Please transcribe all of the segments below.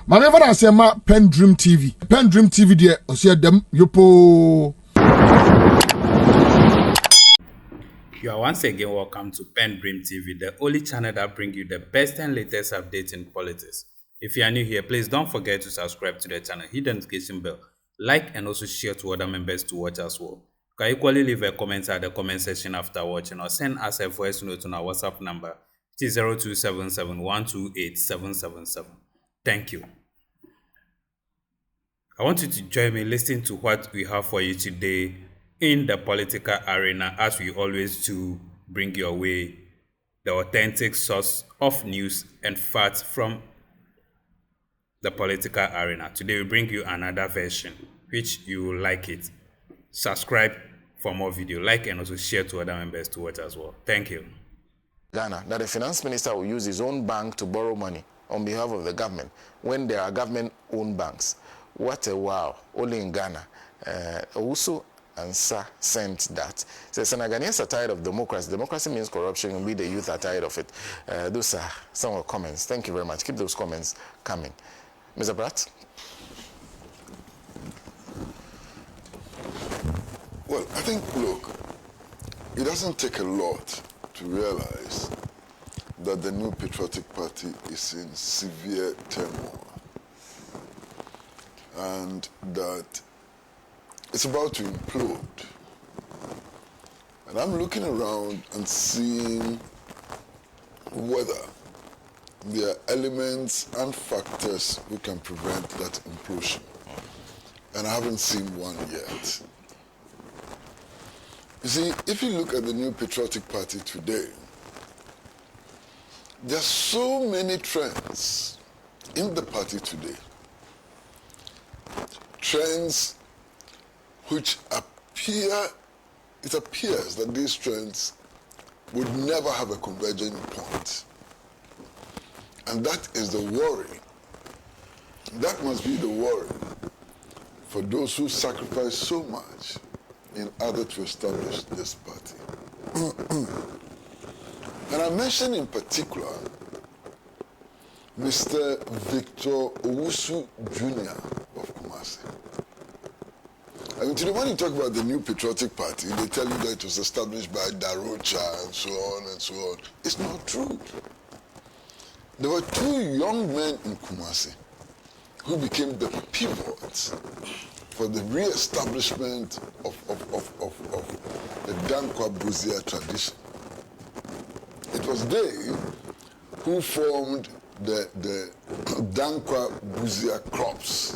Mame fa say ma PENDREAM TV. PENDREAM TV there osia dem yopo. You are once again welcome to PENDREAM TV, the only channel that brings you the best and latest updates in politics. If you are new here, please don't forget to subscribe to the channel, hit the notification bell, like and also share to other members to watch as well. You can equally leave a comment at the comment section after watching or send us a voice note on our WhatsApp number, which is 0277128777. Thank you. I want you to join me listening to what we have for you today in the political arena, as we always do, bring your way the authentic source of news and facts from the political arena. Today we bring you another version, which you will like it. Subscribe for more video, like and also share to other members to watch as well. Thank you. Ghana, that the finance minister will use his own bank to borrow money on behalf of the government when there are government-owned banks. What a wow, only in Ghana. Also, Ansa sent that. Says Ghanaians are tired of democracy. Democracy means corruption, and we the youth are tired of it. Those are some of the comments. Thank you very much. Keep those comments coming. Mr. Pratt? Well, I think, look, it doesn't take a lot to realize that the New Patriotic Party is in severe turmoil and that it's about to implode. And I'm looking around and seeing whether there are elements and factors who can prevent that implosion. And I haven't seen one yet. You see, if you look at the New Patriotic Party today, there are so many trends in the party today. Trends which it appears that these trends would never have a converging point. And that is the worry. That must be the worry for those who sacrifice so much in order to establish this party. And I mention in particular Mr. Victor Owusu Jr. of Kumasi. I mean, today when you talk about the New Patriotic Party, they tell you that it was established by Darocha and so on and so on. It's not true. There were two young men in Kumasi who became the pivots for the re-establishment of the Dankwa Buzia tradition. It was they who formed the Dankwa Buzia crops.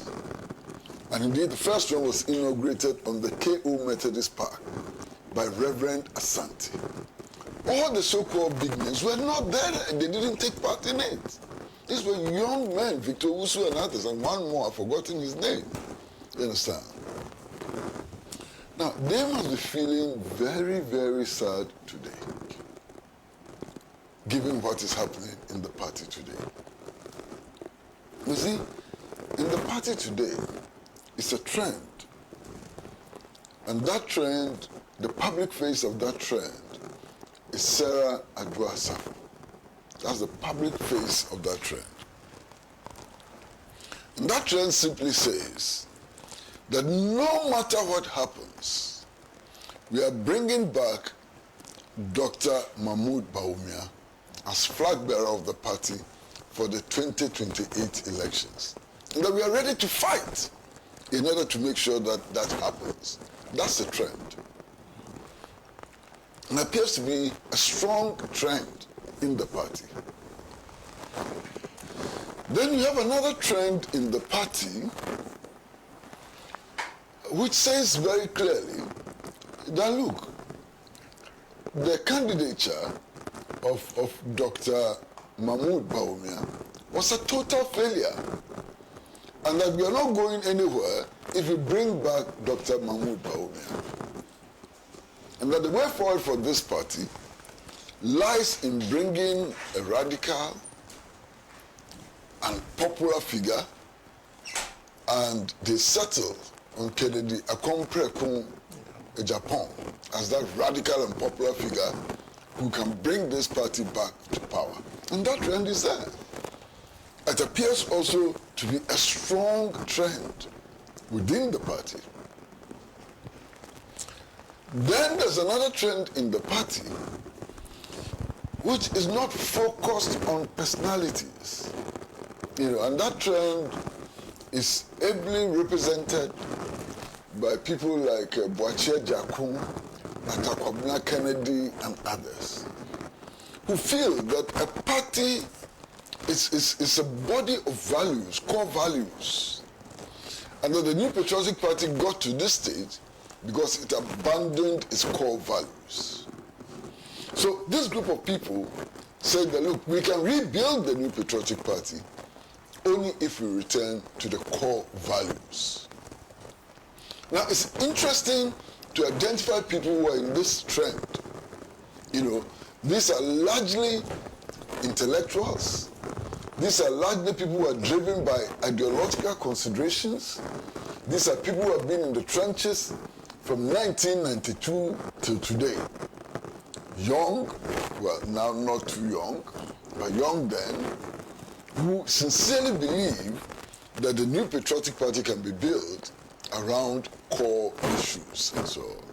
And indeed, the first one was inaugurated on the KO Methodist Park by Reverend Asante. All the so-called big names were not there. They didn't take part in it. These were young men, Victor Wusu and others, and one more, I've forgotten his name. You understand? Now, they must be feeling very, very sad today, given what is happening in the party today. You see, in the party today, it's a trend. And that trend, the public face of that trend, is Sarah Adwa-Safo. That's the public face of that trend. And that trend simply says that no matter what happens, we are bringing back Dr. Mahmoud Bawumia as flag bearer of the party for the 2028 elections. And that we are ready to fight in order to make sure that that happens. That's the trend. And appears to be a strong trend in the party. Then you have another trend in the party which says very clearly that, look, the candidature of Dr. Mahmoud Bawumia was a total failure. And that we are not going anywhere if we bring back Dr. Mahmoud Bawumia. And that the way forward for this party lies in bringing a radical and popular figure, and they settled on Kennedy Akomprekun Japan as that radical and popular figure who can bring this party back to power. And that trend is there. it appears also to be a strong trend within the party. Then there's another trend in the party which is not focused on personalities, and that trend is ably represented by people like Boachie Jakun, Atakwabena Kennedy, and others, who feel that a party is a body of values, core values, and that the New Patriotic Party got to this stage because it abandoned its core values. So this group of people said that, look, we can rebuild the New Patriotic Party only if we return to the core values. Now, it's interesting to identify people who are in this trend. These are largely intellectuals. These are largely people who are driven by ideological considerations. These are people who have been in the trenches from 1992 till today. Young, well, now not too young, but young then, who sincerely believe that the New Patriotic Party can be built around core issues and so on.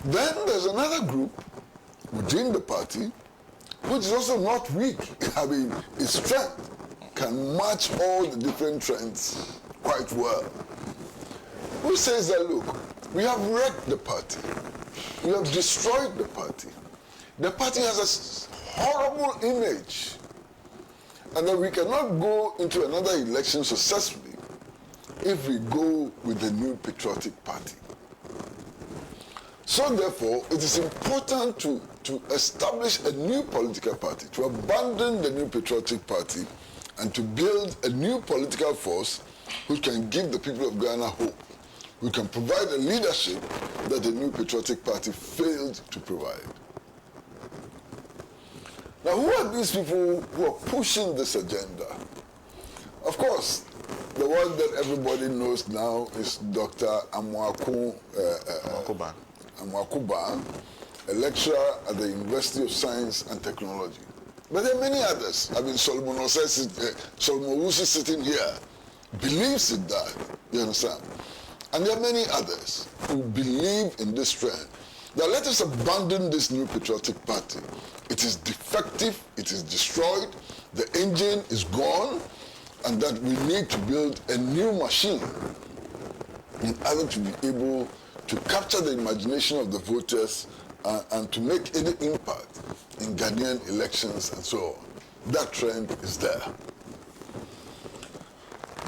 Then there's another group within the party which is also not weak. I mean, its strength can match all the different trends quite well. Who says that, look, we have wrecked the party. We have destroyed the party. The party has a horrible image, and that we cannot go into another election successfully if we go with the New Patriotic Party. So therefore, it is important to establish a new political party, to abandon the New Patriotic Party, and to build a new political force which can give the people of Ghana hope. We can provide a leadership that the New Patriotic Party failed to provide. Now, who are these people who are pushing this agenda? Of course, the one that everybody knows now is Dr. Amwakuba, a lecturer at the University of Science and Technology. But there are many others. I mean, Solomon Wusi sitting here believes in that, you understand? And there are many others who believe in this trend. Now let us abandon this New Patriotic Party. It is defective, it is destroyed, the engine is gone, and that we need to build a new machine in order to be able to capture the imagination of the voters and to make any impact in Ghanaian elections and so on. That trend is there.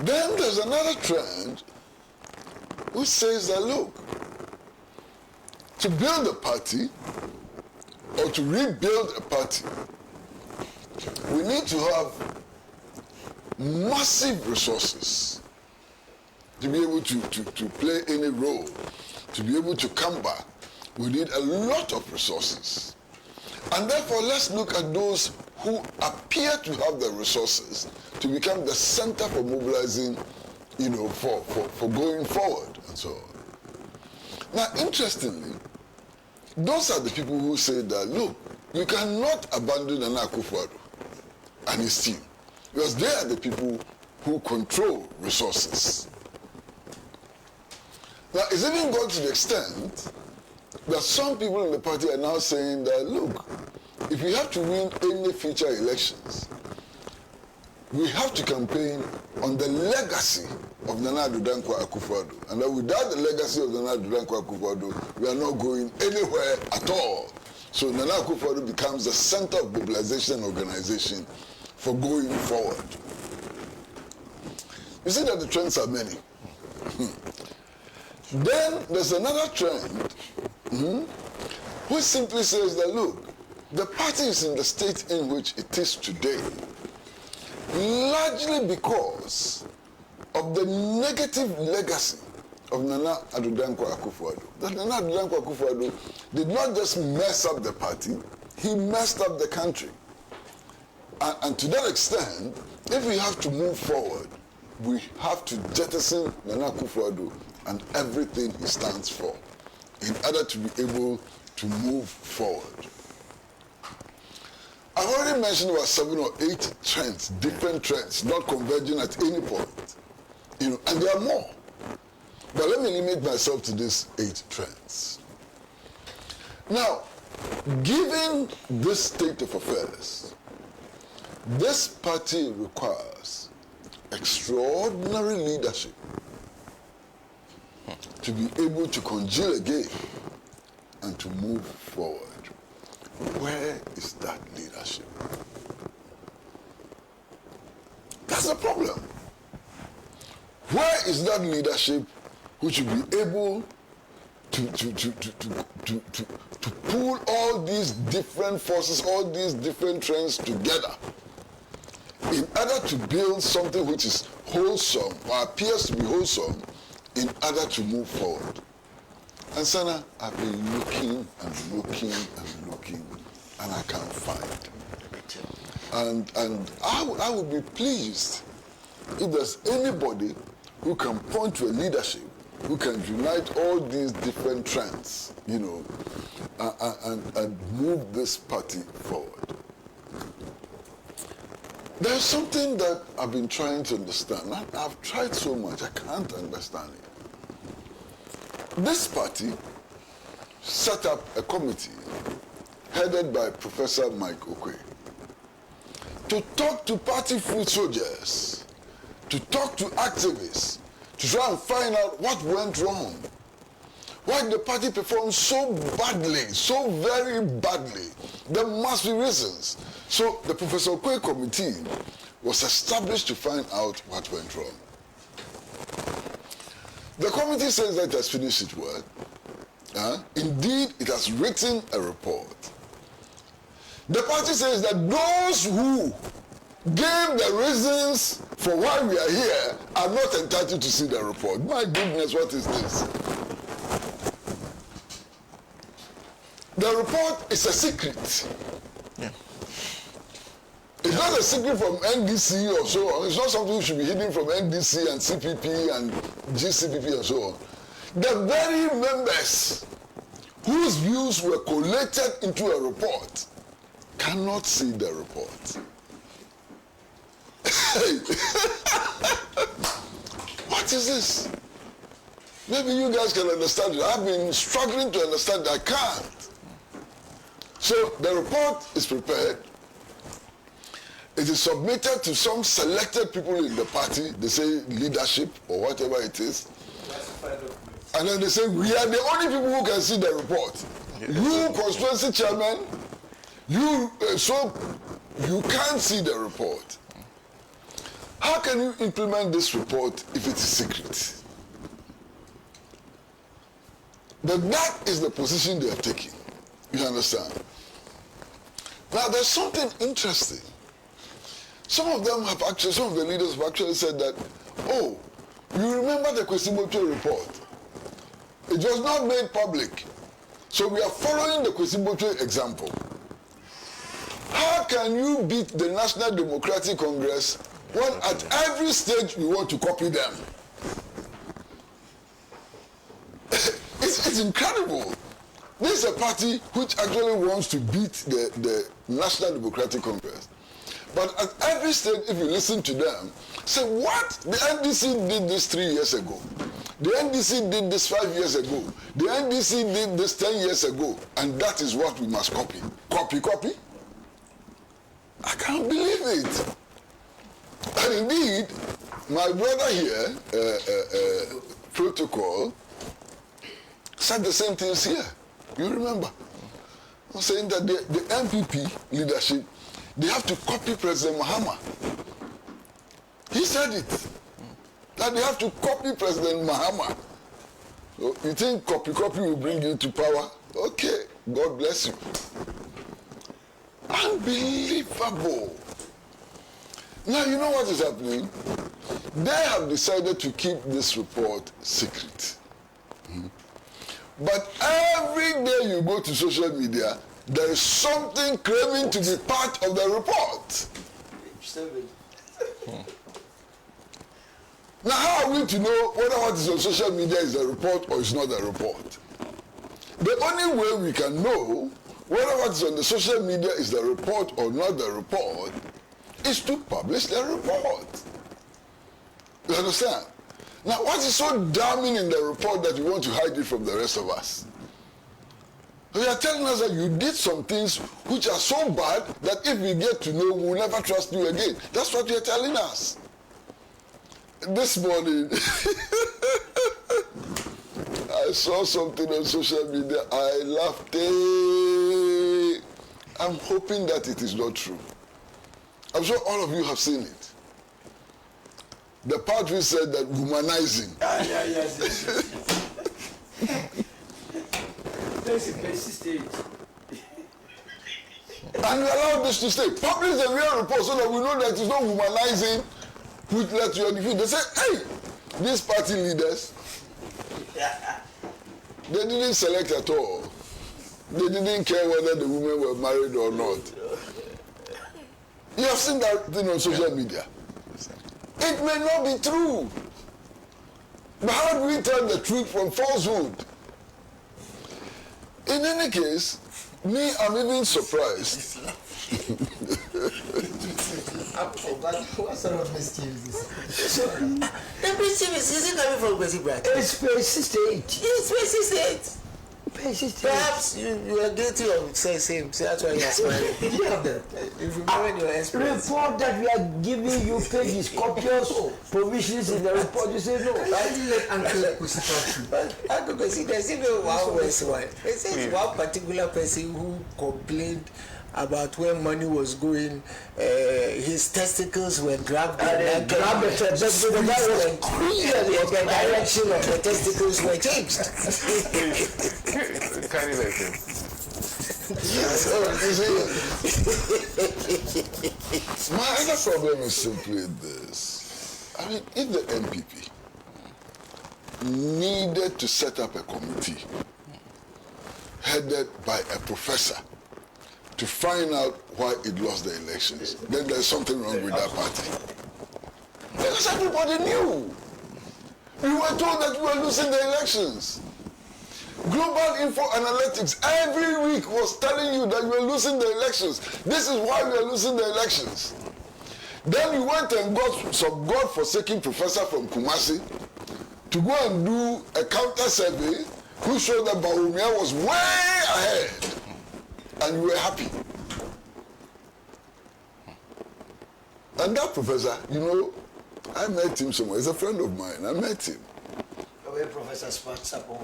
Then there's another trend which says that, look, to build a party or to rebuild a party, we need to have massive resources to be able to play any role, to be able to come back. We need a lot of resources. And therefore, let's look at those who appear to have the resources to become the center for mobilizing, for going forward and so on. Now, interestingly, those are the people who say that, look, you cannot abandon Nana Akufo-Addo and his team, because they are the people who control resources. Now, it's even gone to the extent that some people in the party are now saying that, look, if we have to win any future elections, we have to campaign on the legacy of Nana Addo Akufo-Addo, and that without the legacy of Nana Addo Akufo-Addo, we are not going anywhere at all. So Nana Akufo-Addo becomes the center of mobilization organization for going forward. You see that the trends are many. Then there's another trend which simply says that, look, the party is in the state in which it is today largely because of the negative legacy of Nana Addo Akufo-Addo. That Nana Addo Akufo-Addo did not just mess up the party, he messed up the country. And to that extent, if we have to move forward, we have to jettison Nana Akufo-Addo and everything he stands for in order to be able to move forward. I've already mentioned about 7 or 8 trends, different trends, not converging at any point. You know, and there are more. But let me limit myself to these 8 trends. Now, given this state of affairs, this party requires extraordinary leadership to be able to congeal again and to move forward. Where is that leadership? That's the problem. Where is that leadership which will be able to pull all these different forces, all these different trends together in order to build something which is wholesome or appears to be wholesome in order to move forward? And Sana, I've been looking and looking and looking, and I can't find. And I would be pleased if there's anybody who can point to a leadership who can unite all these different trends, you know, and move this party forward. There's something that I've been trying to understand. I've tried so much, I can't understand it. This party set up a committee headed by Professor Mike Acquayes to talk to party foot soldiers, to talk to activists, to try and find out what went wrong. Why the party performed so badly, so very badly. There must be reasons. So the Professor Acquayes committee was established to find out what went wrong. The committee says that it has finished its work. Indeed, it has written a report. The party says that those who gave the reasons for why we are here are not entitled to see the report. My goodness, what is this? The report is a secret. Yeah. It's not a secret from NDC or so on. It's not something which should be hidden from NDC and CPP and GCPP and so on. The very members whose views were collated into a report cannot see the report. What is this? Maybe you guys can understand it. I've been struggling to understand it. I can't. So the report is prepared. It is submitted to some selected people in the party. They say leadership or whatever it is. And then they say, we are the only people who can see the report. You, constituency chairman, so you can't see the report. How can you implement this report if it is secret? But that is the position they are taking. You understand? Now there's something interesting. Some of them have actually, some of the leaders have actually said that, oh, you remember the Kwesi-Botwe report? It was not made public. So we are following the Kwesi-Botwe example. How can you beat the National Democratic Congress when at every stage we want to copy them? It's incredible. This is a party which actually wants to beat the National Democratic Congress. But at every stage, if you listen to them, say, what? The NDC did this 3 years ago. The NDC did this 5 years ago. The NDC did this 10 years ago. And that is what we must copy. Copy, copy? I can't believe it. And indeed, my brother here, Protocol, said the same things here. You remember? I'm saying that the MPP leadership, they have to copy President Mahama. He said it. That they have to copy President Mahama. So you think copy will bring you to power? Okay, God bless you. Unbelievable. Now you know what is happening? They have decided to keep this report secret. But every day you go to social media, there is something claiming to be part of the report. Now, how are we to know whether what is on social media is a report or is not a report? The only way we can know whether what's on the social media is the report or not the report, is to publish the report. You understand? Now, what is so damning in the report that you want to hide it from the rest of us? You are telling us that you did some things which are so bad that if we get to know, we will never trust you again. That's what you are telling us. This morning, I saw something on social media. I laughed. I'm hoping that it is not true. I'm sure all of you have seen it. The part which said that womanizing. Yes. There's a stage. And we allow this to stay. Publish the real report so that we know that it's not womanizing which led to your defeat. They say, hey, these party leaders, they didn't select at all. They didn't care whether the women were married or not. You have seen that thing on social media. It may not be true. But how do we tell the truth from falsehood? In any case, me, I'm even surprised. What sort of mischief is this? The mischief is coming from Kwesi Pratt. It's persistent. It's persistent. Persistent. Perhaps you are guilty of saying same. So that's why you are smiling. If you remember your experience. Report that we are giving you pages, copious provisions in the report. You say no. Why did you let Uncle Kwesi talk to you? But Uncle Kwesi, there's even one worse one. It says one particular person who complained about when money was going, his testicles were grabbed and the direction of the testicles were changed. Carry like him. My other problem is simply this. I mean, if the MPP needed to set up a committee headed by a professor to find out why it lost the elections, then there's something wrong with that party. Because everybody knew. We were told that we were losing the elections. Global Info Analytics every week was telling you that we were losing the elections. This is why we are losing the elections. Then you went and got some God-forsaken professor from Kumasi to go and do a counter survey who showed that Bawumia was way ahead. And you were happy. And that professor, you know, I met him somewhere. He's a friend of mine. I met him. Where Professor Sapon?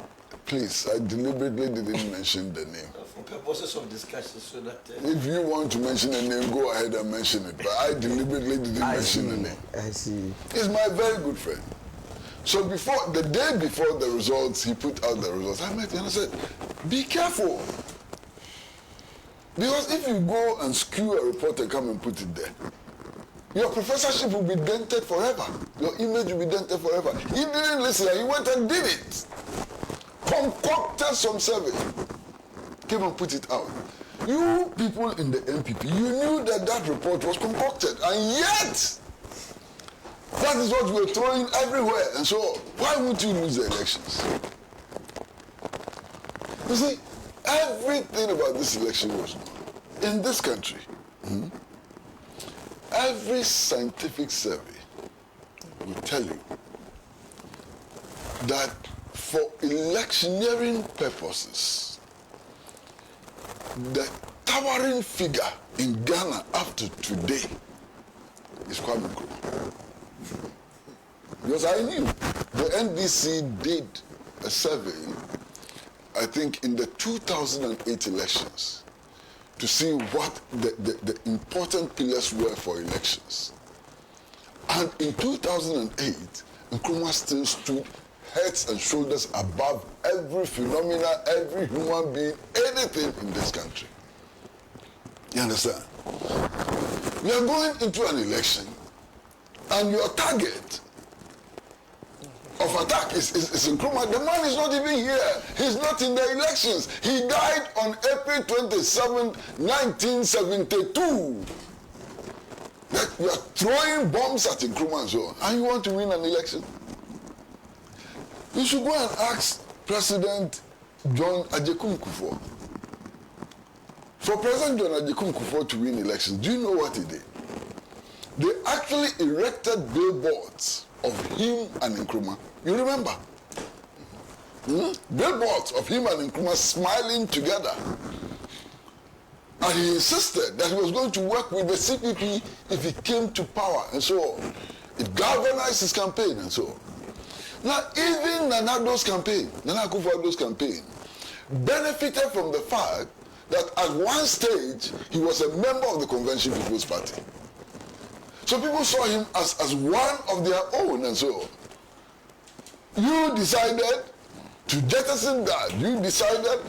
Please, I deliberately didn't mention the name. For purposes of discussion, so that... If you want to mention a name, go ahead and mention it. But I deliberately didn't mention the name. I see. He's my very good friend. So before, the day before the results, he put out the results. I met him and I said, be careful. Because if you go and skew a report and come and put it there, your professorship will be dented forever. Your image will be dented forever. He didn't listen, he went and did it. Concocted some survey. Came and put it out. You people in the MPP, you knew that that report was concocted, and yet, that is what we're throwing everywhere. And so, why would you lose the elections? You see, everything about this election was known. In this country, every scientific survey will tell you that for electioneering purposes, the towering figure in Ghana up to today is Kwame Nkrumah. Because I knew the NDC did a survey, I think in the 2008 elections, to see what the important pillars were for elections. And in 2008, Nkrumah still stood heads and shoulders above every phenomena, every human being, anything in this country. You understand? We are going into an election, and your target of attack is Nkrumah. The man is not even here. He's not in the elections. He died on April 27, 1972. That you are throwing bombs at Nkrumah and so on, and you want to win an election? You should go and ask President John Ajekum Kufuor. For President John Ajikun Kufuor to win elections, do you know what he did? They actually erected billboards of him and Nkrumah. You remember? Billboards of him and Nkrumah smiling together. And he insisted that he was going to work with the CPP if he came to power and so on. It galvanized his campaign and so on. Now, even Nana Akufo-Addo's campaign, benefited from the fact that at one stage he was a member of the Convention People's Party. So people saw him as one of their own and so on. You decided to jettison that. You decided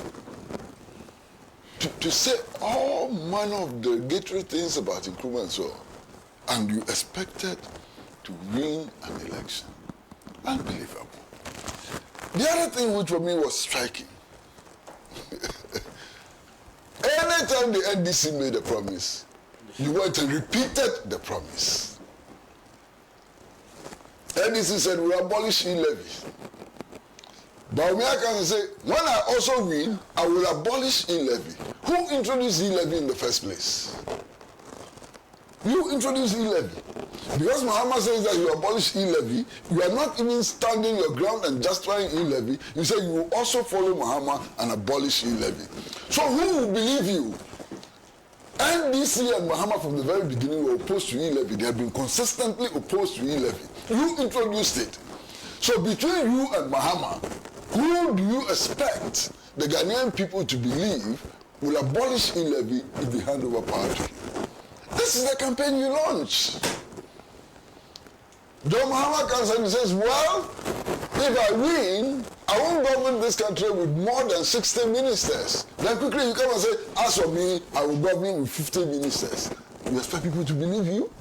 to say all manner of derogatory things about Nkrumah and so on. And you expected to win an election. Unbelievable. The other thing which for me was striking, anytime the NDC made a promise, you went and repeated the promise. NDC said, we abolish e-levy. But can say, when I also win, I will abolish e-levy. Who introduced e-levy in the first place? You introduced e-levy. Because Muhammad says that you abolish e-levy, you are not even standing your ground and justifying e-levy. You say you will also follow Muhammad and abolish e-levy. So who will believe you? NDC and Muhammad from the very beginning were opposed to e-levy. They have been consistently opposed to e-levy. You introduced it. So between you and Muhammad, who do you expect the Ghanaian people to believe will abolish e-levy if they hand over power to you? This is the campaign you launched. John Muhammad comes and says, well, if I win, I won't govern this country with more than 60 ministers. Then quickly you come and say, as for me, I will govern with 50 ministers. You expect people to believe you?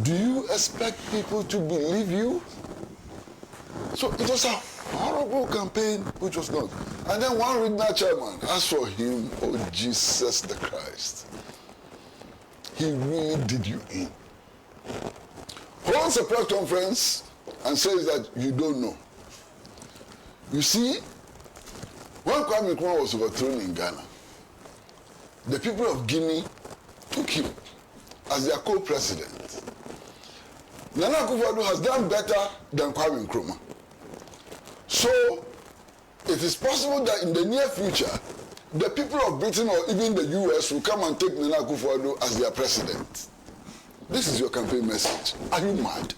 Do you expect people to believe you? So it was a horrible campaign which was not. And then one regional chairman asked for him, oh Jesus the Christ. He really did you in. Holds a press conference and says that you don't know. You see, when Kwame Nkrumah was overthrown in Ghana, the people of Guinea took him as their co-president. Nana Akufo-Addo has done better than Kwame Nkrumah. So, it is possible that in the near future, the people of Britain or even the US will come and take Nana Akufo-Addo as their president. This is your campaign message. Are you mad?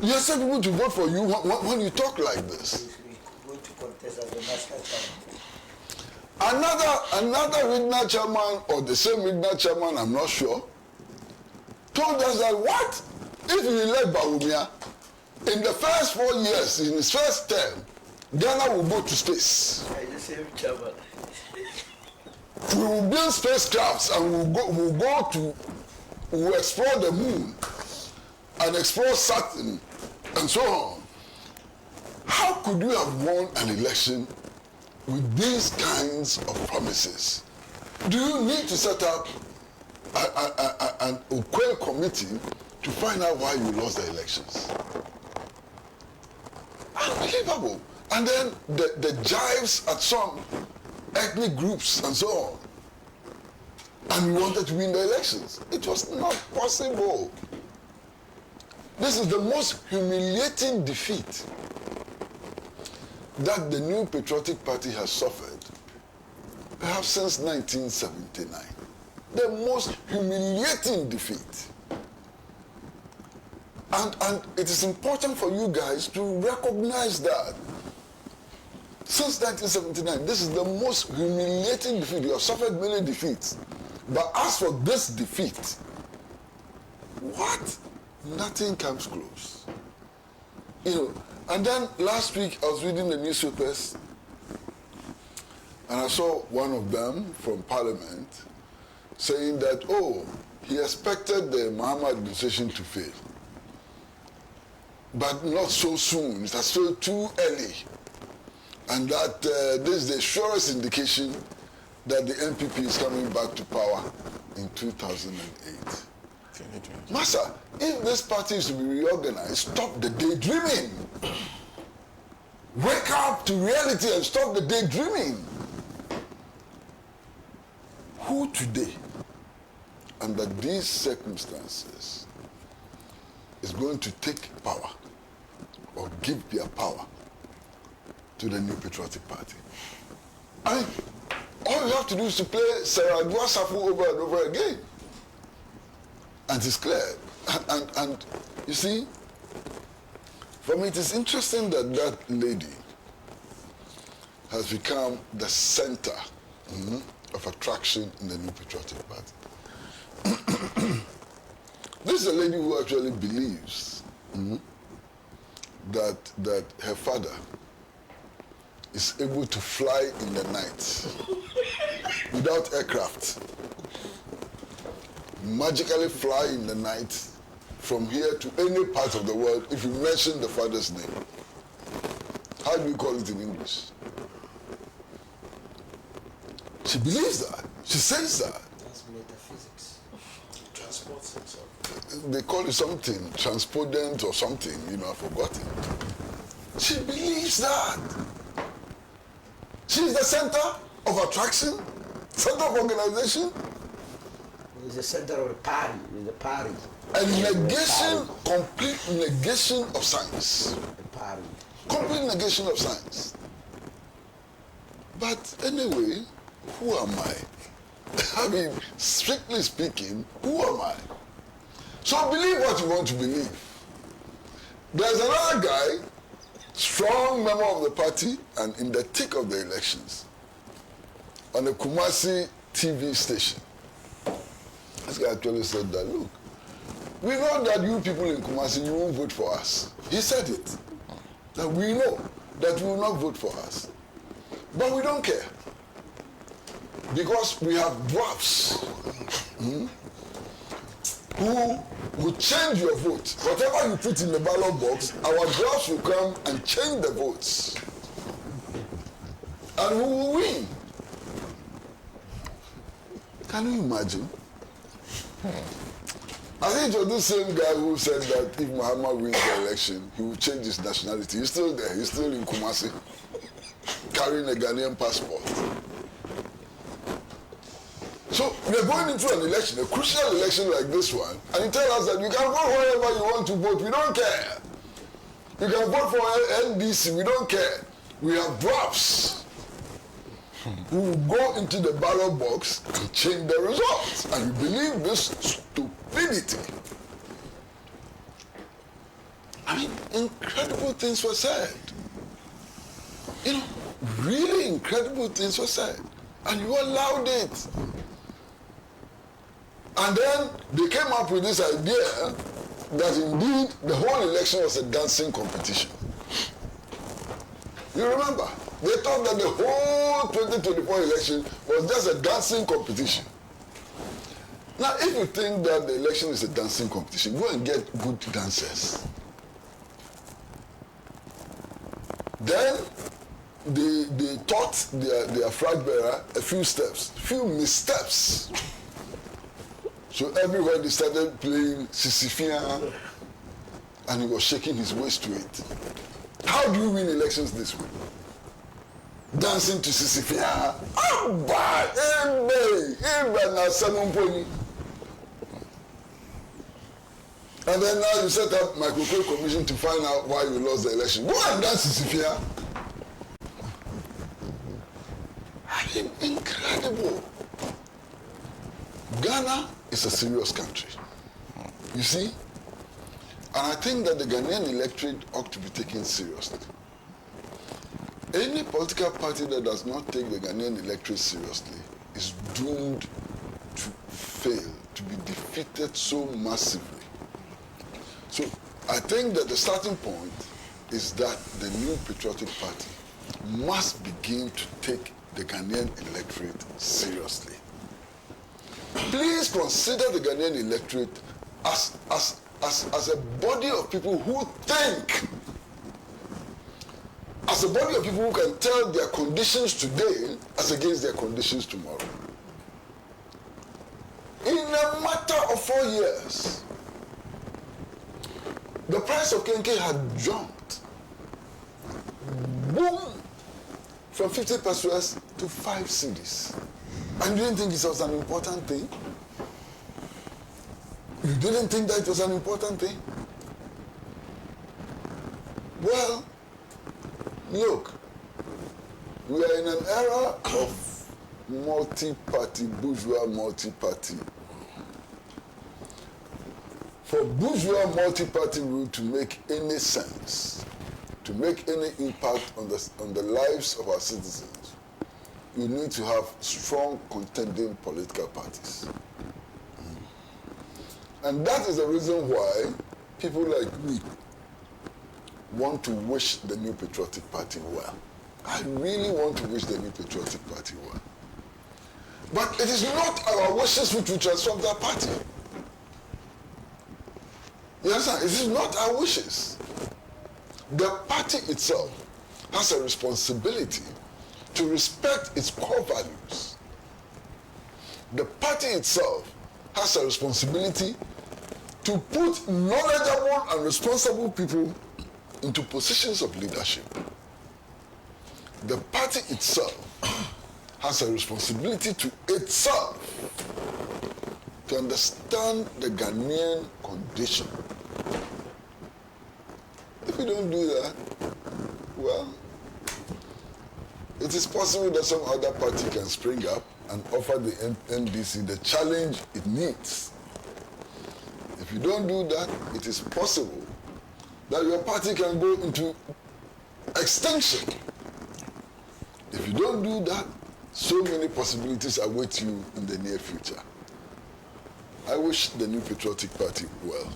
You expect people to vote for you when you talk like this. Another regional chairman or the same regional chairman, I'm not sure, told us that what if we elect Bawumia in the first 4 years, in his first term, Ghana will go to space. The same chairman. We will build spacecrafts and we'll explore the moon and explore Saturn and so on. How could you have won an election with these kinds of promises? Do you need to set up an Acquayes committee to find out why you lost the elections? Unbelievable. And then the jives at some ethnic groups and so on. And we wanted to win the elections. It was not possible. This is the most humiliating defeat that the New Patriotic Party has suffered, perhaps since 1979. The most humiliating defeat. And it is important for you guys to recognize that. Since 1979, this is the most humiliating defeat. You have suffered many defeats. But as for this defeat, what? Nothing comes close. You know, and then last week I was reading the newspapers and I saw one of them from Parliament saying that, oh, he expected the Mahama administration to fail. But not so soon. It has failed too early. And that this is the surest indication that the NPP is coming back to power in 2008. Master, if this party is to be reorganized, stop the daydreaming. Wake up to reality and stop the daydreaming. who today, under these circumstances, is going to take power or give their power to the New Patriotic Party? I mean, all you have to do is to play Sarah Safu over and over again. And it's clear. And you see, for me, it is interesting that that lady has become the center of attraction in the New Patriotic Party. This is a lady who actually believes that her father is able to fly in the night without aircraft. Magically fly in the night from here to any part of the world if you mention the father's name. How do you call it in English? She believes that. She says that. That's metaphysics. Transports himself. They call it something, transpodent or something, I've forgotten. She believes that. She's the center of attraction, center of organization. It's the center of the party. It's the party. A negation, complete negation of science. The party. Complete negation of science. But anyway, who am I? I mean, strictly speaking, who am I? So believe what you want to believe. There's another guy, strong member of the party, and in the thick of the elections, on a Kumasi TV station. This guy actually said that, look, we know that you people in Kumasi, you won't vote for us. He said it. That we know that you will not vote for us. But we don't care. Because we have dwarfs who will change your vote. Whatever you put in the ballot box, our dwarfs will come and change the votes. And who will win? Can you imagine? I think it was the same guy who said that if Muhammad wins the election, he will change his nationality. He's still there. He's still in Kumasi, carrying a Ghanaian passport. So we are going into an election, a crucial election like this one, and you tell us that you can vote wherever you want to vote. We don't care. You can vote for NDC. We don't care. We have dwarfs who will go into the ballot box and change the results. And you believe this stupidity. I mean, incredible things were said. Really incredible things were said. And you allowed it. And then they came up with this idea that indeed the whole election was a dancing competition. You remember? They thought that the whole 2024 election was just a dancing competition. Now, if you think that the election is a dancing competition, go and get good dancers. Then they taught their flag bearer a few steps, few missteps. So everywhere they started playing Sisifia, and he was shaking his waist to it. How do you win elections this way? Dancing to Sisifia. And then now you set up microphone commission to find out why you lost the election. Go and dance Sisifia. I mean, incredible. Ghana is a serious country. You see? And I think that the Ghanaian electorate ought to be taken seriously. Any political party that does not take the Ghanaian electorate seriously is doomed to fail, to be defeated so massively. So I think that the starting point is that the New Patriotic Party must begin to take the Ghanaian electorate seriously. Please consider the Ghanaian electorate as a body of people who think, as a body of people who can tell their conditions today as against their conditions tomorrow. In a matter of 4 years, the price of Kenke had jumped, boom, from 50 pesos to 5 cedis. And you didn't think it was an important thing? You didn't think that it was an important thing? Well, look, we are in an era of multi-party, bourgeois multi-party. For bourgeois multi-party rule to make any sense, to make any impact on the lives of our citizens, you need to have strong contending political parties. And that is the reason why people like me want to wish the New Patriotic Party well. I really want to wish the New Patriotic Party well. But it is not our wishes which will transform that party. You understand? It is not our wishes. The party itself has a responsibility to respect its core values. The party itself has a responsibility to put knowledgeable and responsible people into positions of leadership. The party itself has a responsibility to itself to understand the Ghanaian condition. If we don't do that, well, it is possible that some other party can spring up and offer the NDC the challenge it needs. If you don't do that, it is possible that your party can go into extinction. If you don't do that, so many possibilities await you in the near future. I wish the New Patriotic Party well.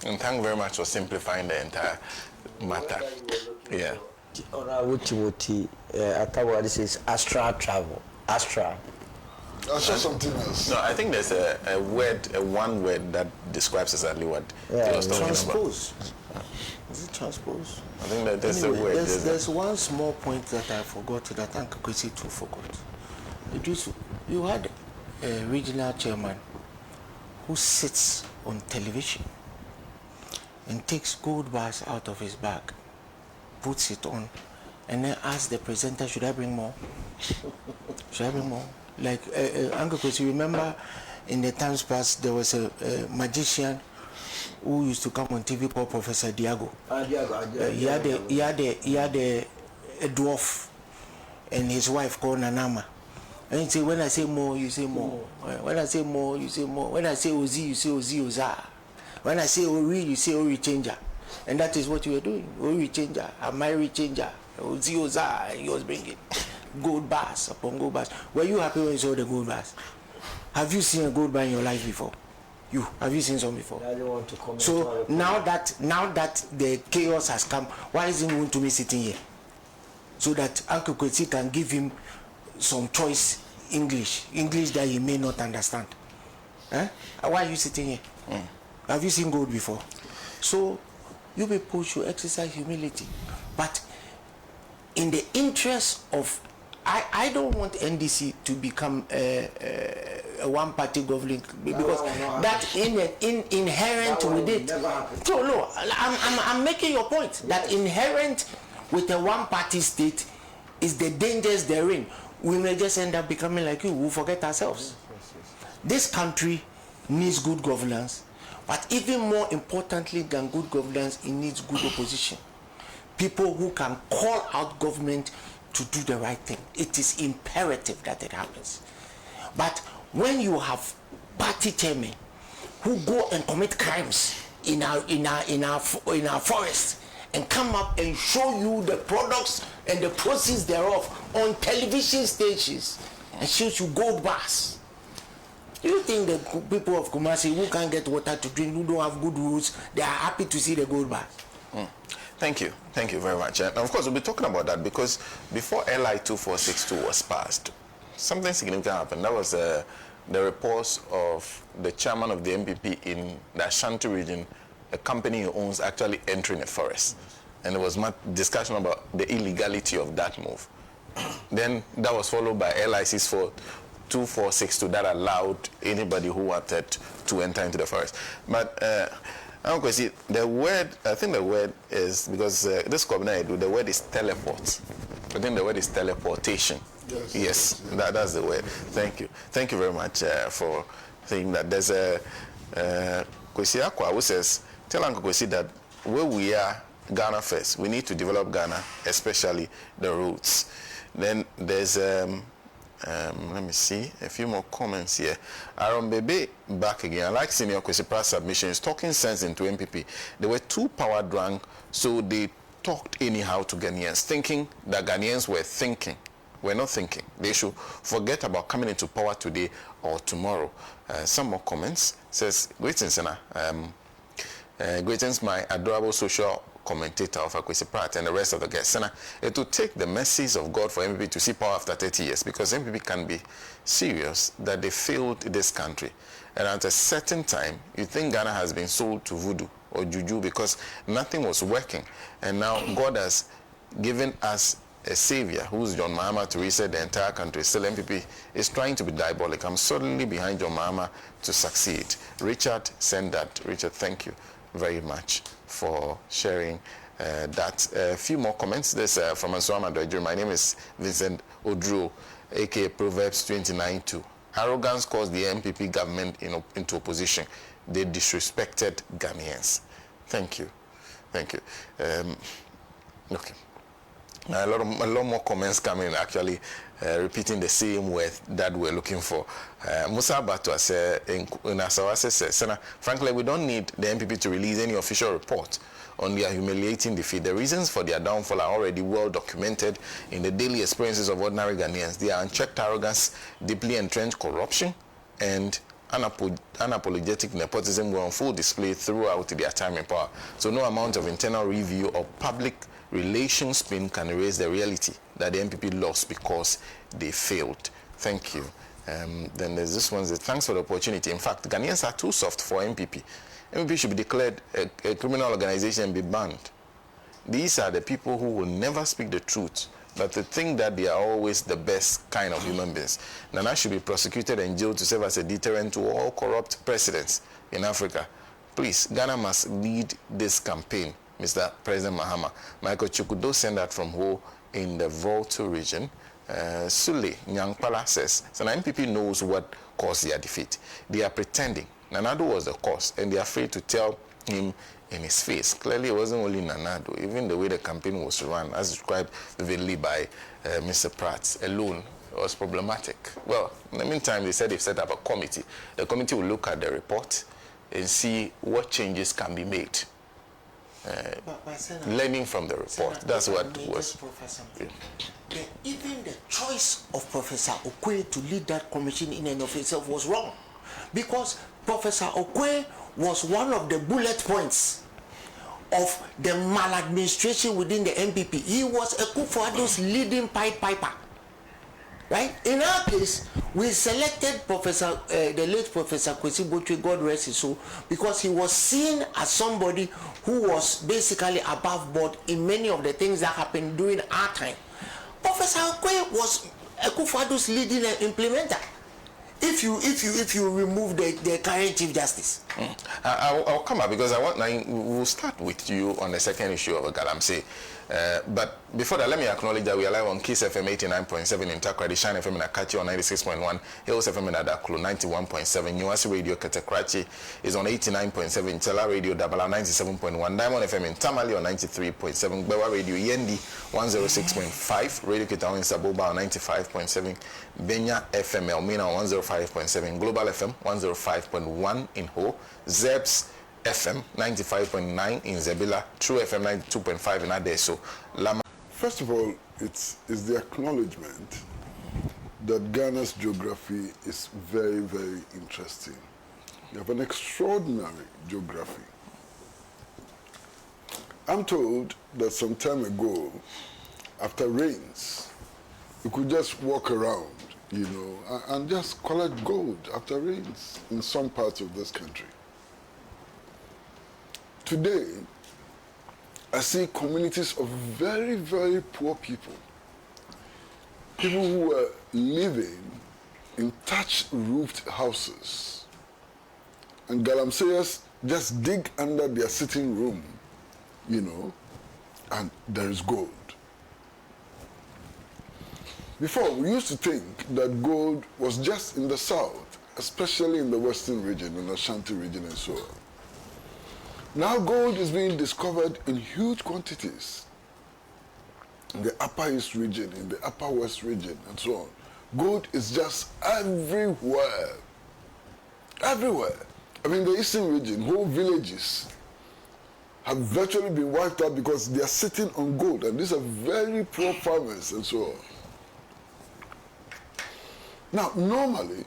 And thank you very much for simplifying the entire matter. Yeah. Timothy, this is astral travel. Astral. I saw something else. No, I think there's a word, one word that describes exactly what he was talking Transpose. Is it transpose? about. I think that there's a word. There's one small point that I forgot that Uncle Kwesi too forgot. You had a regional chairman who sits on television and takes gold bars out of his bag, puts it on, and then asks the presenter, should I bring more? Should I bring more? Like Uncle Kwesi, remember in the times past there was a magician who used to come on TV called Professor Diago. He had a dwarf and his wife called Nanama. And he say, when I say more, you say more. When I say more, you say more. When I say Ozi, you say Ozi Oza. When I say Ori, you say Ori Changer. And that is what you were doing. Ori Changer, a Mary Changer, Ozi Oza, and he was bringing gold bars upon gold bars. Were you happy when you saw the gold bars? Have you seen a gold bar in your life before? Have you seen some before? I don't want to comment. So now that the chaos has come, why isn't going to be sitting here? So that Uncle Kwesi can give him some choice English that he may not understand. Why are you sitting here? Have you seen gold before? So you people should exercise humility. But in the interest of, I don't want NDC to become a one-party government, because that inherent with it. So no, I'm making your point that inherent with a one-party state is the dangers therein. We may just end up becoming like you. We'll forget ourselves. This country needs good governance, but even more importantly than good governance, it needs good opposition. People who can call out government to do the right thing. It is imperative that it happens. But when you have party chairmen who go and commit crimes in our forests and come up and show you the products and the proceeds thereof on television stations and shows you gold bars, do you think the people of Kumasi who can't get water to drink, who don't have good roads, they are happy to see the gold bars? Thank you very much. And of course, we'll be talking about that because before LI 2462 was passed, something significant happened. That was the reports of the chairman of the MPP in the Ashanti region, a company he owns, actually entering a forest. And there was much discussion about the illegality of that move. Then that was followed by LICs for 2462 that allowed anybody who wanted to enter into the forest. But Uncle, the word, I think the word is, because this Kobna, the word is teleport. I think the word is teleportation. Yes. That's the word. Thank you. Thank you very much for saying that. There's a Kwesi Acquayes who says, tell Uncle Kwesi that where we are, Ghana first. We need to develop Ghana, especially the roads. Then there's let me see a few more comments here. Aaron Bebe back again. I like Senior Kwesi Pratt's submissions, talking sense into MPP. They were too power drunk, so they talked anyhow to Ghanaians, thinking that Ghanaians were thinking. We're not thinking. They should forget about coming into power today or tomorrow. Some more comments. Says, greetings, Senna. Greetings, my adorable social commentator of Acquayes Pratt and the rest of the guests. Senna, it will take the mercies of God for MPP to see power after 30 years, because MPP can be serious that they failed this country. And at a certain time, you think Ghana has been sold to voodoo or juju because nothing was working. And now God has given us a savior who's John Mahama to reset the entire country. Still, MPP is trying to be diabolic. I'm suddenly behind John Mahama to succeed. Richard sent that. Richard, thank you very much for sharing that. A few more comments. This from Answama Dojuru. My name is Vincent Odro, aka Proverbs 29:2. Arrogance caused the MPP government into opposition. They disrespected Ghanaians. Thank you. Thank you. Okay. A lot more comments coming, actually repeating the same word that we're looking for. Musa Abatwa said, in Asawase says, Senna, frankly, we don't need the MPP to release any official report on their humiliating defeat. The reasons for their downfall are already well documented in the daily experiences of ordinary Ghanaians. Their unchecked arrogance, deeply entrenched corruption, and unapologetic nepotism were on full display throughout their time in power. So no amount of internal review or public relations spin can erase the reality that the MPP lost because they failed. Thank you. Then there's this one that thanks for the opportunity. In fact, Ghanaians are too soft for MPP. MPP should be declared a criminal organization and be banned. These are the people who will never speak the truth, but they think that they are always the best kind of human beings. Nana should be prosecuted and jailed to serve as a deterrent to all corrupt presidents in Africa. Please, Ghana must lead this campaign, Mr. President Mahama. Michael Chukudo sent that from Ho in the Volta region. Sule Nyangpala says, so the MPP knows what caused their defeat. They are pretending Nanado was the cause, and they are afraid to tell him in his face. Clearly, it wasn't only Nanado. Even the way the campaign was run, as described vividly by Mr. Pratt alone, was problematic. Well, in the meantime, they said they've set up a committee. The committee will look at the report and see what changes can be made. Learning from the report. That's what was. Even the choice of Professor Acquayes to lead that commission in and of itself was wrong, because Professor Acquayes was one of the bullet points of the maladministration within the MPP. He was Akufo-Addo's leading Pied Piper. Right? In our case, we selected the late Professor Kwesi Botwe, God rest his soul, because he was seen as somebody who was basically above board in many of the things that happened during our time. Professor Acquayes was Akufo-Addo's leading implementer. If you remove the current Chief Justice. I'll come up because we'll start with you on the second issue of Galamsey. But before that, let me acknowledge that we are live on Kiss FM 89.7 in Takrady, Shine FM in Akachi on 96.1, Hills FM in Adaklu 91.7, Newasi Radio Katakrachi is on 89.7, Tela Radio Dabala 97.1, Diamond FM in Tamale on 93.7, Bewa Radio Yendi 106.5, Radio Kitao in Saboba on 95.7, Benya FM Elmina on 105.7, Global FM 105.1 in Ho, Zebs FM 95.9 in Zebila, True FM 92.5 in Adeso. First of all, it's the acknowledgement that Ghana's geography is very, very interesting. You have an extraordinary geography. I'm told that some time ago, after rains, you could just walk around, and just collect gold after rains in some parts of this country. Today, I see communities of very, very poor people who are living in thatch-roofed houses, and galamseyers just dig under their sitting room, and there is gold. Before, we used to think that gold was just in the south, especially in the western region, in the Ashanti region and so on. Now gold is being discovered in huge quantities in the upper east region, in the upper west region and so on. Gold is just everywhere. Everywhere. I mean, the eastern region, whole villages have virtually been wiped out because they are sitting on gold, and these are very poor farmers and so on. Now, normally,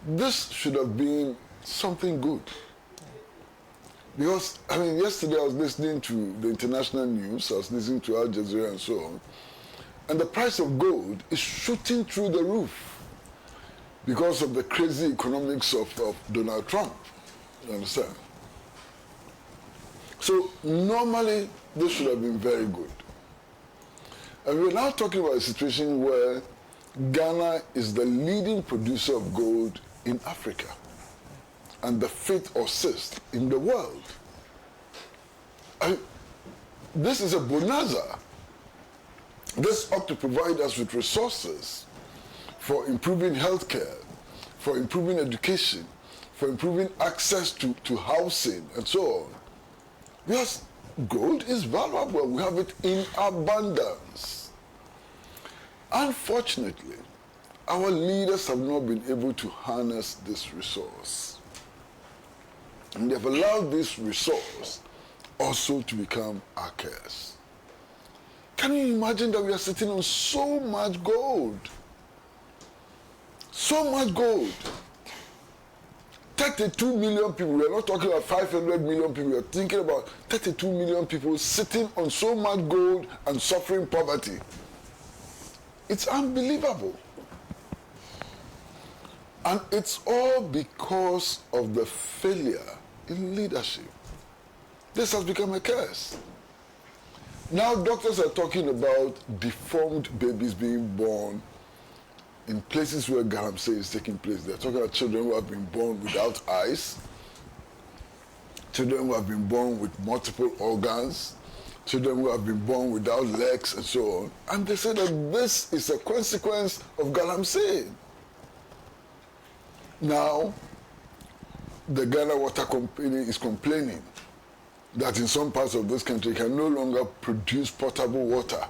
this should have been something good. Because, I mean, yesterday I was listening to the international news, I was listening to Al Jazeera and so on, and the price of gold is shooting through the roof because of the crazy economics of Donald Trump. You understand? So, normally, this should have been very good. And we're now talking about a situation where Ghana is the leading producer of gold in Africa and the 5th or 6th in the world. This is a bonanza. This ought to provide us with resources for improving healthcare, for improving education, for improving access to housing and so on. Because gold is valuable. We have it in abundance. Unfortunately, our leaders have not been able to harness this resource. And they've allowed this resource also to become our curse. Can you imagine that we are sitting on so much gold? So much gold. 32 million people, we are not talking about 500 million people, we are thinking about 32 million people sitting on so much gold and suffering poverty. It's unbelievable. And it's all because of the failure in leadership. This has become a curse. Now doctors are talking about deformed babies being born in places where galamsey is taking place. They're talking about children who have been born without eyes, children who have been born with multiple organs, children who have been born without legs and so on. And they say that this is a consequence of galamsey. Now, the Ghana Water Company is complaining that in some parts of this country can no longer produce potable water,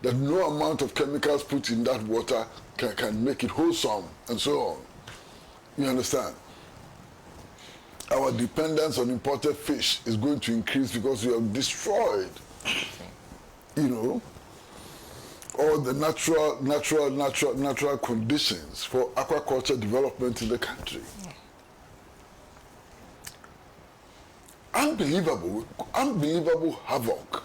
that no amount of chemicals put in that water can make it wholesome and so on. You understand? Our dependence on imported fish is going to increase because we have destroyed, you know, all the natural conditions for aquaculture development in the country. Unbelievable havoc.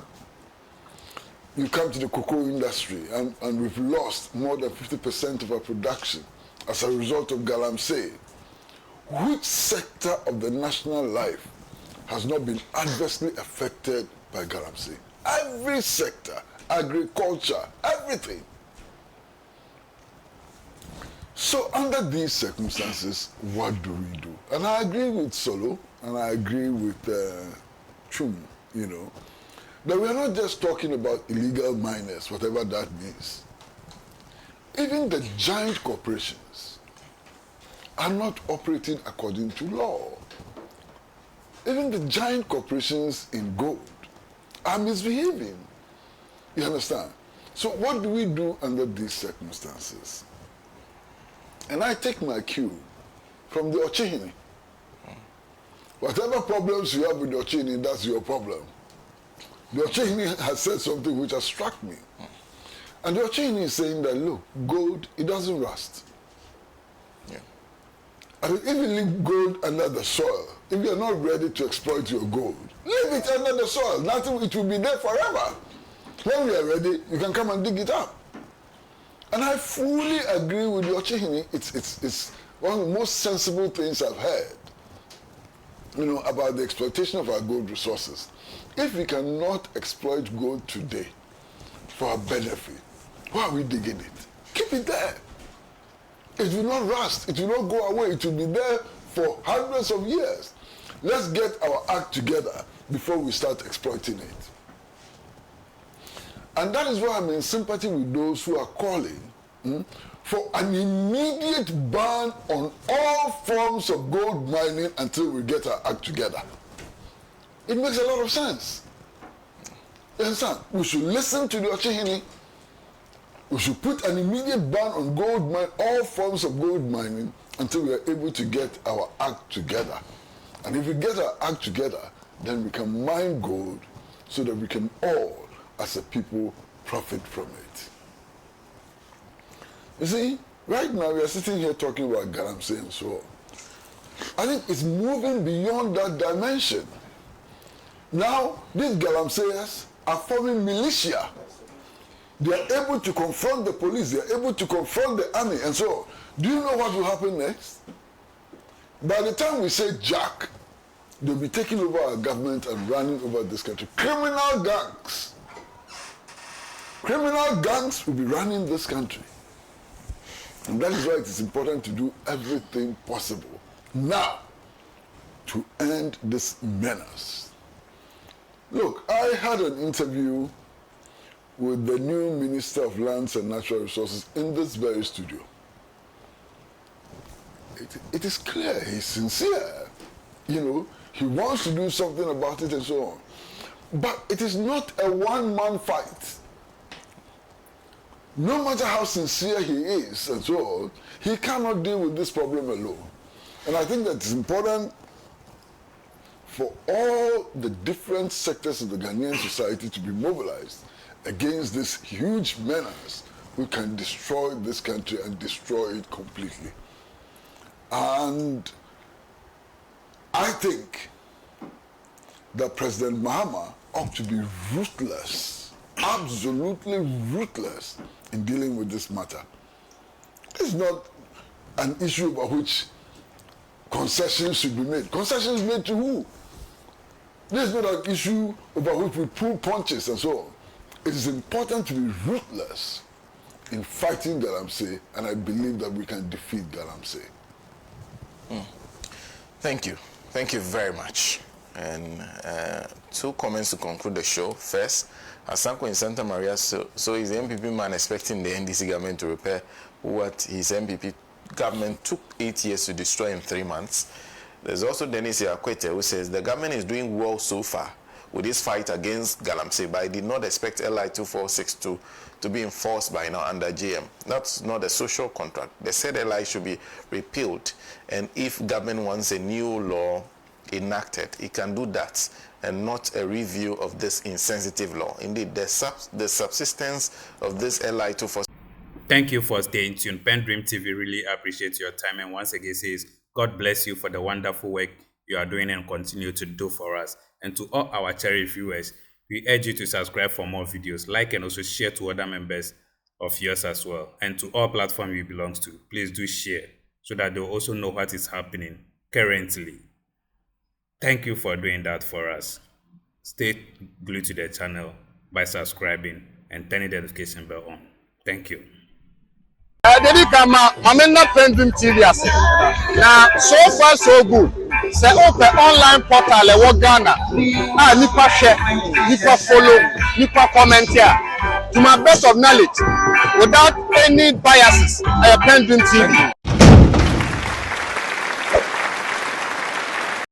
You come to the cocoa industry and we've lost more than 50% of our production as a result of galamsey. Which sector of the national life has not been adversely affected by galamsey? Every sector, agriculture, everything. So under these circumstances, what do we do? And I agree with Solo, and I agree with Chum, you know, that we are not just talking about illegal miners, whatever that means. Even the giant corporations are not operating according to law. Even the giant corporations in gold are misbehaving. You understand? So what do we do under these circumstances? And I take my cue from the Ochihini. Whatever problems you have with the Ochihini, that's your problem. The Ochihini has said something which has struck me. And the Ochihini is saying that, look, gold, it doesn't rust. Yeah. I mean, if you leave gold under the soil, if you're not ready to exploit your gold, leave it under the soil. Nothing, it will be there forever. When we are ready, you can come and dig it up. And I fully agree with the Ochihini. It's one of the most sensible things I've heard, you know, about the exploitation of our gold resources. If we cannot exploit gold today for our benefit, why are we digging it? Keep it there. It will not rust. It will not go away. It will be there for hundreds of years. Let's get our act together before we start exploiting it. And that is why I'm in sympathy with those who are calling for an immediate ban on all forms of gold mining until we get our act together. It makes a lot of sense. You understand? We should listen to the Ochehini. We should put an immediate ban on gold mine, all forms of gold mining, until we are able to get our act together. And if we get our act together, then we can mine gold so that we can all, as a people, profit from it. You see, right now we are sitting here talking about Galamsey and so on. I think it's moving beyond that dimension. Now, these Galamseyers are forming militia. They are able to confront the police, they are able to confront the army and so on. Do you know what will happen next? By the time we say Jack, they'll be taking over our government and running over this country. Criminal gangs. Criminal gangs will be running this country. And that is why it is important to do everything possible now to end this menace. Look, I had an interview with the new Minister of Lands and Natural Resources in this very studio. It is clear he's sincere. You know, he wants to do something about it and so on. But it is not a one-man fight. No matter how sincere he is and so on, he cannot deal with this problem alone. And I think that it's important for all the different sectors of the Ghanaian society to be mobilized against this huge menace who can destroy this country and destroy it completely. And I think that President Mahama ought to be ruthless, absolutely ruthless in dealing with this matter. It's not an issue about which concessions should be made. Concessions made to who? This is not an issue about which we pull punches and so on. It is important to be ruthless in fighting Galamsey, and I believe that we can defeat Galamsey. Thank you. Thank you very much. And two comments to conclude the show. First, Asanko in Santa Maria, so is the MPP man expecting the NDC government to repair what his MPP government took 8 years to destroy in 3 months? There's also Dennis Acquayes who says the government is doing well so far with this fight against Galamsey, but I did not expect LI 2462 to be enforced by now under GM. That's not a social contract. They said LI should be repealed, and if government wants a new law enacted, it can do that, and not a review of this insensitive law. Indeed, the subsistence of this LI 2462. Thank you for staying tuned. PENDREAM TV really appreciates your time, and once again says, God bless you for the wonderful work you are doing and continue to do for us. And to all our cherished viewers, we urge you to subscribe for more videos, like and also share to other members of yours as well. And to all platforms you belong to, please do share so that they'll also know what is happening currently. Thank you for doing that for us. Stay glued to the channel by subscribing and turning the notification bell on. Thank you. Dedi kama mamena PENDREAM TV ase. Na so far so good. Say open online portal e wo Ghana. Nipa share, nipa follow, nipa comment here. To my best of knowledge, without any biases, PENDREAM TV.